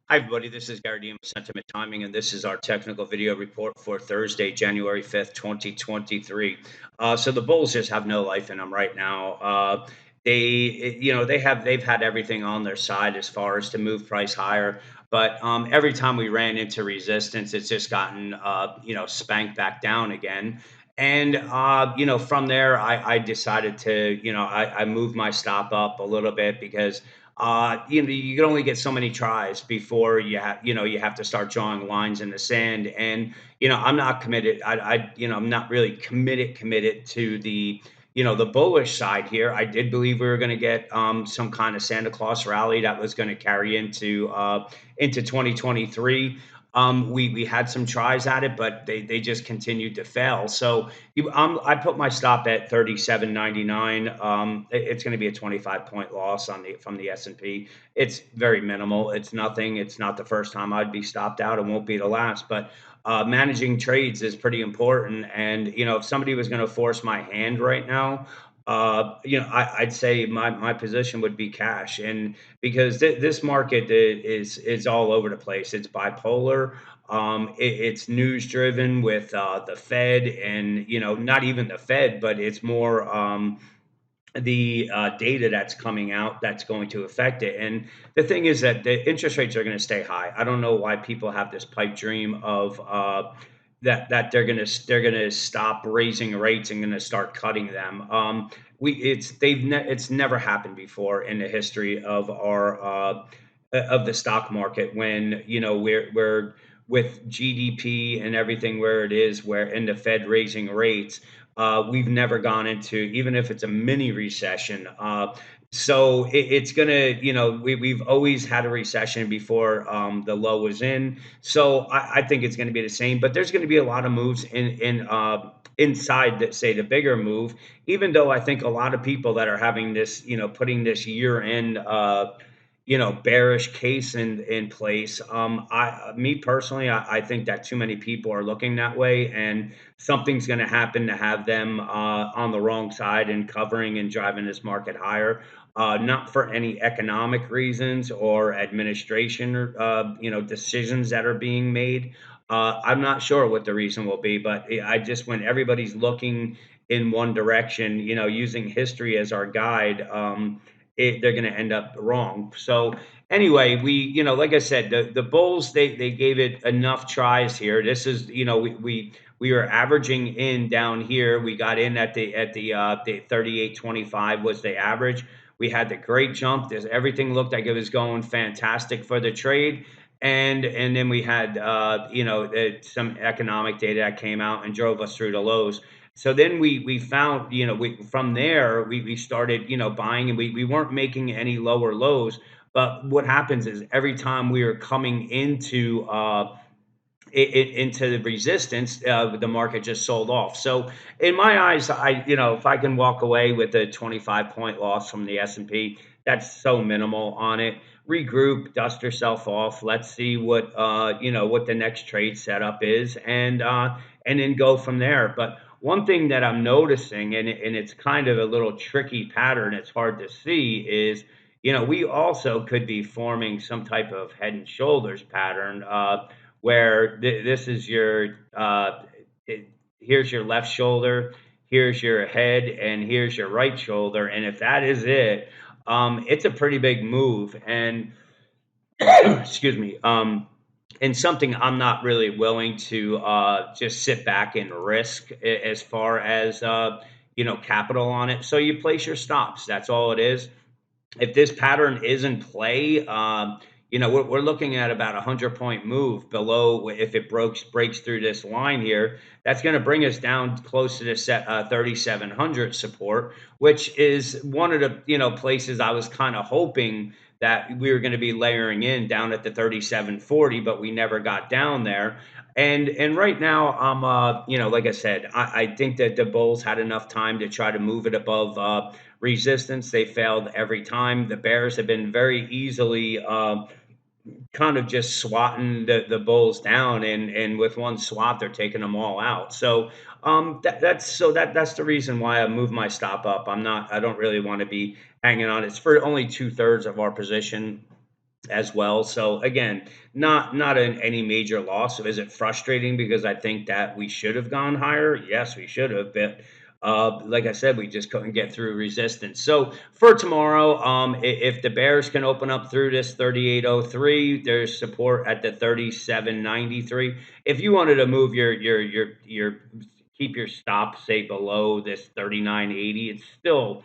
Hi, everybody. This is Gary Diem, Sentiment Timing, and this is our technical video report for Thursday, January 5th, 2023. So the Bulls just have no life in them right now. They've had everything on their side as far as to move price higher, but every time we ran into resistance, it's just gotten spanked back down again. And from there, I decided to I moved my stop up a little bit because you can only get so many tries before you have to start drawing lines in the sand. And I'm not committed. I'm not really committed to the bullish side here. I did believe we were going to get some kind of Santa Claus rally that was going to carry into 2023. We had some tries at it, but they just continued to fail. So I put my stop at 37.99. It's going to be a 25-point loss from the S&P. It's very minimal. It's nothing. It's not the first time I'd be stopped out. It won't be the last. But managing trades is pretty important. And if somebody was going to force my hand right now, I'd say my position would be cash, and because this market is all over the place. It's bipolar. It's news driven with the Fed, and not even the Fed, but it's more the data that's coming out that's going to affect it. And the thing is that the interest rates are going to stay high. I don't know why people have this pipe dream of that they're gonna stop raising rates and gonna start cutting them. It's never happened before in the history of our of the stock market, when we're with GDP and everything where it is, where in the Fed raising rates. We've never gone into, even if it's a mini recession. So it's gonna, we've always had a recession before the low was in. So I think it's going to be the same, but there's going to be a lot of moves inside that, say, the bigger move. Even though I think a lot of people that are having this, putting this year end bearish case in place. Me personally, I think that too many people are looking that way, and something's going to happen to have them on the wrong side and covering and driving this market higher. Not for any economic reasons or administration or decisions that are being made. I'm not sure what the reason will be, but I just, when everybody's looking in one direction, using history as our guide, they're going to end up wrong. So anyway, like I said, the Bulls, they gave it enough tries here. This is, we were averaging in down here. We got in at the 38.25 was the average. We had the great jump. Everything looked like it was going fantastic for the trade. And then we had some economic data that came out and drove us through the lows. So then we found, from there we started, buying, and we weren't making any lower lows. But what happens is, every time we are coming into the resistance, the market just sold off. So in my eyes, if I can walk away with a 25-point loss from the S&P, that's so minimal on it. Regroup, dust yourself off. Let's see what the next trade setup is, and then go from there. But one thing that I'm noticing, and it's kind of a little tricky pattern, it's hard to see, is we also could be forming some type of head and shoulders pattern, where this is your here's your left shoulder, here's your head, and here's your right shoulder. And if that is it, it's a pretty big move. And excuse me, and something I'm not really willing to just sit back and risk, as far as capital on it. So you place your stops. That's all it is. If this pattern is in play, we're looking at about 100-point move below. If it breaks through this line here, that's going to bring us down close to the 3,700 support, which is one of the places I was kind of hoping that we were going to be layering in down at the 3740, but we never got down there. And right now, I'm like I said, I think that the Bulls had enough time to try to move it above resistance. They failed every time. The Bears have been very easily kind of just swatting the Bulls down, and with one swat, they're taking them all out. So that's the reason why I moved my stop up. I don't really want to be hanging on. It's for only 2/3 of our position. as well. So again, not any major loss. Is it frustrating because I think that we should have gone higher? Yes, we should have, but like I said, we just couldn't get through resistance. So for tomorrow, if the Bears can open up through this 38.03, there's support at the 37.93. If you wanted to move your keep your stop say below this 39.80, it's still,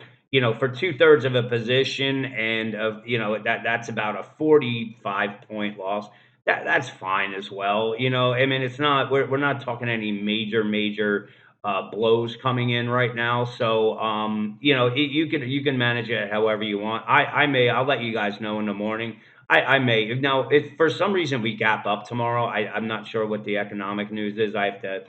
for two-thirds of a position and of, that's about a 45-point loss. That's fine as well. I mean, it's not, we're not talking any major blows coming in right now. So, you can manage it however you want. I'll let you guys know in the morning. I may now, if for some reason we gap up tomorrow, I'm not sure what the economic news is. I have to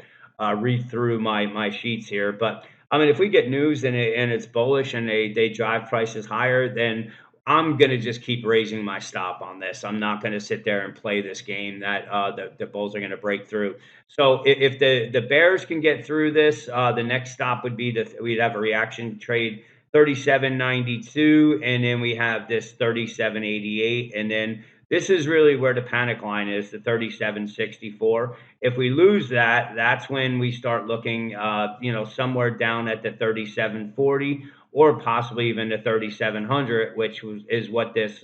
read through my sheets here, but I mean, if we get news and it's bullish and they drive prices higher, then I'm gonna just keep raising my stop on this. I'm not gonna sit there and play this game that the Bulls are gonna break through. So if the Bears can get through this, the next stop would be we'd have a reaction trade 37.92, and then we have this 37.88, and then this is really where the panic line is, the 37.64. If we lose that, that's when we start looking, somewhere down at the 37.40 or possibly even the 3700, which is what this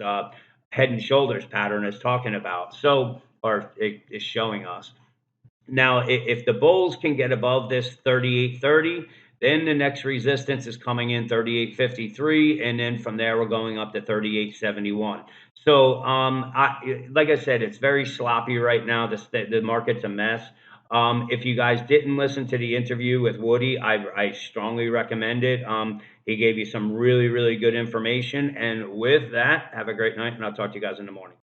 head and shoulders pattern is talking about. So, or it is showing us. Now, if the Bulls can get above this 38.30, then the next resistance is coming in 38.53, and then from there we're going up to 38.71. So, like I said, it's very sloppy right now. The market's a mess. If you guys didn't listen to the interview with Woody, I strongly recommend it. He gave you some really good information. And with that, have a great night, and I'll talk to you guys in the morning.